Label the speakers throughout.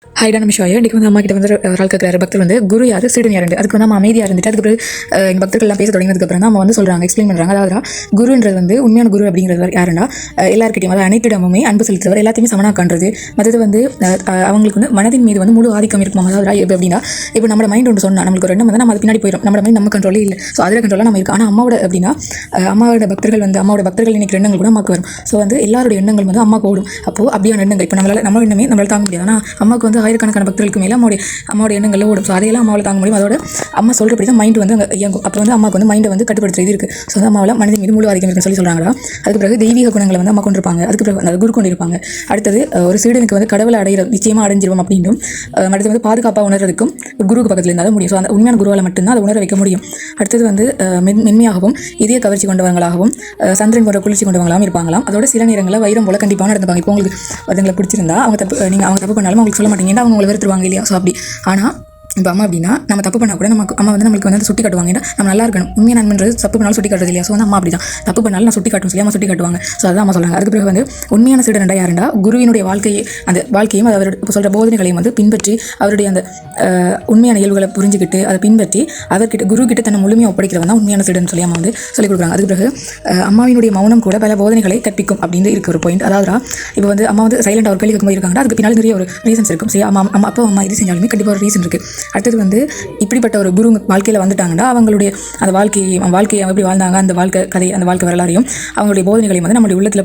Speaker 1: ஹைடா நிமிஷம் இன்றைக்கி வந்து அம்மா கிட்ட வந்து ஒரு ஆள் கேட்குறாரு பக்தர் வந்து குரு யார் சீடன் யாருண்டு. அதுக்கு வந்து நம்ம அமைதியாக இருந்துட்டு அதுக்கு எங்கள் பக்தர்கள்லாம் பேச தொடங்கினதுக்கப்புறம் தான் நம்ம வந்து சொல்கிறாங்க, எக்ஸ்பிளைன் பண்ணுறாங்க. அதாவது குருன்றது வந்து உண்மையான குரு அப்படிங்கிறது யாருன்னா எல்லாருக்கிட்டையும் அதாவது அனைத்திடமுமே அன்பு செலுத்துவர், எல்லாத்தையுமே சமனாக காண்றது. மற்றது வந்து அவங்களுக்கு வந்து மனதின் மீது வந்து முழு ஆதிக்கம் இருக்கும். அதாவது எப்படின்னா இப்போ நம்ம மைண்ட் ஒன்று சொன்னால் நம்மளுக்கு ஒரு எண்ணம் வந்து நம்ம அது பின்னாடி போயிடும். நம்ம மைண்ட் நம்ம கண்ட்ரோலே இல்லை. ஸோ அதில் கண்ட்ரோலாக நம்ம இருக்கும். ஆனால் அம்மாவோட அப்படின்னா அம்மாவோட பக்தர்கள் நினைக்கிற எண்ணங்கள் கூட அம்மாவுக்கு வரும். ஸோ வந்து எல்லாரோட எண்ணங்கள் வந்து அம்மாவுக்கு ஓடும். அப்போது அப்படியான எண்ணங்கள் இப்போ நம்ம எண்ணமே நம்மளால் தாங்க முடியாது. ஆனால் அம்மாவுக்கு வந்து ஆயிரக்கணக்கான பக்தர்களுக்கு மேலே அம்மாவோட எண்ணங்கள் ஓடும். ஸோ அதையெல்லாம் அம்மாவில் தாங்க முடியும். அதோட அம்மா சொல்கிறபடி தான் மைண்ட் வந்து அங்கே இயங்கும். அப்போ வந்து அம்மாவுக்கு வந்து மைண்டை வந்து கட்டுப்படுத்துறது இருக்குது. ஸோ வந்து அம்மாவில் மனதின் மீது முழு ஆதிக்கம் இருக்குன்னு சொல்லி சொல்கிறாங்களா. அதுக்கு பிறகு தெய்வீக குணங்களை வந்து அம்மா கொண்டிருப்பாங்க. அதுக்கு பிறகு அந்த குரு கொண்டிருப்பாங்க. அடுத்தது ஒரு சீடனுக்கு வந்து கடவுளை அடையிறது நிச்சயமாக அடைஞ்சிருவோம் அப்படின்னும் அடுத்து வந்து பாதுகாப்பாக உணர்றதுக்கும் குருக்கு பக்கத்தில் இருந்தாலும் முடியும். ஸோ அந்த உண்மையான குருவால் மட்டும்தான் அதை உணர வைக்க முடியும். அடுத்தது வந்து மென்மையாகவும் இதய கவர்ச்சி கொண்டவங்களாகவும் சந்திரன் போன்ற குளிர்ச்சி கொண்டவங்களாகவும் இருப்பாங்களாம். அதோட சில நேரங்களில் வைரம் போல கண்டிப்பாக நடந்துப்பாங்க. இப்போ உங்களுக்கு அதுங்களை பிடிச்சிருந்தா அவங்க தப்பு பண்ணாலும் அவங்களுக்கு சொல்ல மாட்டீங்க, அவங்க உங்களை வெறுத்துருவாங்க இல்லையா. ஸோ அப்படி ஆனால் இப்போ அம்மா அப்படின்னா நம்ம தப்பு பண்ணால் கூட அம்மா வந்து நம்மளுக்கு வந்து சுட்டி காட்டுவாங்க. ஏன்னா நம்ம நல்லா இருக்கணும். உண்மையாக நண்பன்றது தப்பு பண்ணாலும் சுட்டி காட்டுறது இல்லையா. ஸோ வந்து அம்மா அப்படி தான் தப்பு பண்ணாலும் நான் சுட்டி காட்டும் சொல்லி அம்மா சுட்டி காட்டுவாங்க. ஸோ அதான் அம்மா சொல்கிறாங்க. அதுக்கு பிறகு வந்து உண்மையான சீடனண்டா யாருண்டா குருவினுடைய வாழ்க்கையும் அவர் சொல்கிற போதனைகளையும் வந்து பின்பற்றி அவருடைய அந்த உண்மையான இயல்புகளை புரிஞ்சுக்கிட்டு அதை பின்பற்றி அவர்கிட்ட குரு கிட்ட தன்னை முழுமையாக ஒப்படைக்கிறவன் தான் உண்மையான சீடன் சொல்லி அம்மா வந்து சொல்லிக் கொடுக்குறாங்க. அதுக்கு பிறகு அம்மாவினுடைய மௌனம் கூட பல போதனைகளை கற்பிக்கும் அப்படின்னு இருக்க ஒரு பாயிண்ட். அதாவது இப்போ வந்து அம்மா வந்து சைலண்டாக ஒரு கேள்வி கேட்கும் போது இருக்காங்க. அதுக்கு பின்னால் நிறைய ஒரு ரீசன்ஸ் இருக்கும். சரி அம்மா இது செஞ்சாலுமே கண்டிப்பாக ஒரு ரீசன் இருக்குது. அடுத்தது வந்து இப்படிப்பட்ட ஒரு குரு வாழ்க்கையில் வந்துட்டாங்கன்னா அவங்களுடைய அந்த வாழ்க்கையை எப்படி வாழ்ந்தாங்க அந்த வாழ்க்கை வரலாறையும் அவங்களுடைய போதனைகளையும் வந்து நம்மளுடைய உள்ளத்தில்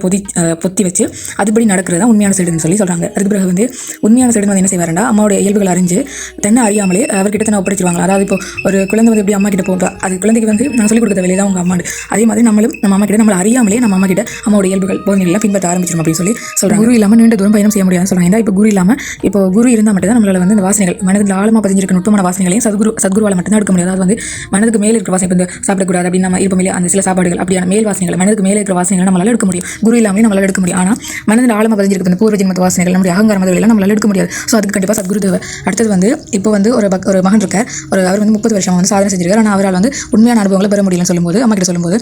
Speaker 1: பொத்தி வச்சு அதுபடி நடக்கிறது தான் உண்மையான சீடன் சொல்லி சொல்கிறாங்க. அதுக்கு பிறகு வந்து உண்மையான சீடன் வந்து என்ன செய்வாருன்னா அம்மாவுடைய இயல்புகள் அறிஞ்சு தன்னை அறியாமலே அவர்கிட்ட தன்னை ஒப்படைச்சிருவாங்க. அதாவது இப்போ ஒரு குழந்தை வந்து எப்படி அம்மா கிட்ட போகிறா, அது குழந்தைக்கு வந்து நான் சொல்லிக் கொடுத்த வேலையை தான் உங்கள் அம்மா. அதே மாதிரி நம்ம அம்மா கிட்ட நம்மளை அறியாமலே நம்ம அம்மா கிட்ட அம்மாவுடைய இயல்புகள் போதனைகள்லாம் பின்பற்ற ஆரம்பிச்சிடும் அப்படின்னு சொல்லி சொல்கிறாங்க. குரு இல்லாமல் நீண்ட தூரம் பயணம் செய்ய முடியாதுன்னு சொல்கிறாங்க. இப்போ குரு இருந்தால் மட்டும் தான் நம்மளால் வந்து இந்த வாசனைகள் மனதில் ஆழமாக பதிஞ்சிருக்க நுட்பமான வாசனைகளையும் சத்குருவால் மட்டும்தான் எடுக்க முடியாது. அதாவது வந்து மனதுக்கு மேலே இருக்கிற வாசனை வந்து சாப்பிடக்கூடாது அப்படின்னு நம்ம இருப்போம் இல்லையா. அந்த சில சாப்பாடுகள் அப்படியான மேல் வாசனைகள் மனதுக்கு மேலே இருக்கிற வாசனைகள் நம்மளால் எடுக்க முடியும். குரு இல்லாமலே நம்மளால் எடுக்க முடியும். ஆனால் மனதில் ஆழமாக பதிஞ்சிருக்க இந்த பூர்வ ஜென்ம வாசனைகள் நம்முடைய அகங்கார மதங்கள் நம்மளால் எடுக்க முடியாது. ஸோ அதுக்கு கண்டிப்பாக சத்குரு தேவை. அடுத்தது வந்து இப்போ வந்து ஒரு மகன் இருக்கார். அவர் வந்து 30 வருஷம் வந்து சாதனை செஞ்சிருக்காரு. ஆனால் அவரால் வந்து உண்மையான அனுபவங்களை பெற முடியலன்னு சொல்லும்போது அம்மா கிட்ட சொல்லும்போது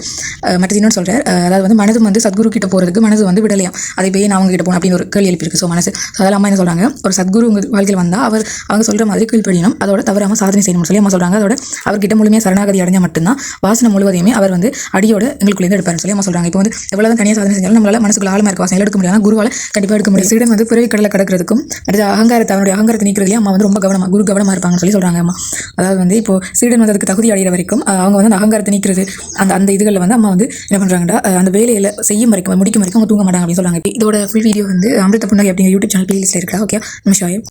Speaker 1: மற்ற இன்னொன்று சொல்கிறார். அதாவது வந்து மனது வந்து சத்குரு கிட்ட போகிறதுக்கு மனது வந்து விடலையாம். அதை போய் நான் அவங்க கிட்ட போகணும் அப்படின்னு ஒரு கேள்வி எழுப்பியிருக்கு. ஸோ மனசு அதெல்லாம் அம்மா என்ன சொல்கிறாங்க, ஒரு சத்குரு உங்கள் வாழ்க்கையில் வந்தால் அவங்க சொல்கிற மாதிரி கீழ்ப்படியணும், அதோட தவறாமல் சாதனை செய்யணும்னு சொல்லி அம்மா சொல்கிறாங்க. அதோட அவர்கிட்ட முழுமையாக சரணாகதி அடைஞ்சால் மட்டும்தான் வாசனை முழுவதையுமே அவர் வந்து அடியோட எங்களுக்குள்ளேருந்து எடுப்பார்னு சொல்லி அம்மா சொல்கிறாங்க. இப்போ வந்து எவ்வளோ தனியாக சாதனை செஞ்சாலும் நம்மளால் மனசுக்குள்ள ஆழமாக இருக்க வாசனை எடுக்க முடியாது. குருவால் கண்டிப்பாக எடுக்க முடியும். சீடன் வந்து பிறவி கடலை கடக்கிறதுக்கும் அடுத்த அவனுடைய அகங்காரத்தை நீக்கிறதுலேயே அம்மா வந்து ரொம்ப கவனமாக இருப்பாங்கன்னு சொல்லி சொல்கிறாங்க அம்மா. அதாவது வந்து இப்போ சீடன் வந்து அதுக்கு தகுதி அடைகிற வரைக்கும் அவங்க வந்து அந்த அகங்காரத்தை நீக்கிறது அந்த இதுகளில் வந்து அம்மா வந்து என்ன பண்ணுறாங்கன்னா அந்த வேலையில் முடிக்கும் வரைக்கும் அவங்க தூங்க மாட்டாங்க அப்படின்னு சொல்கிறாங்க. இதோட ஃபுல் வீடியோ வந்து அமிர்த புன்னகை அப்படிங்கிற யூடியூப் சேனல் பிளேலிஸ்ட்டில் இருக்கா. ஓகே நிமிஷம்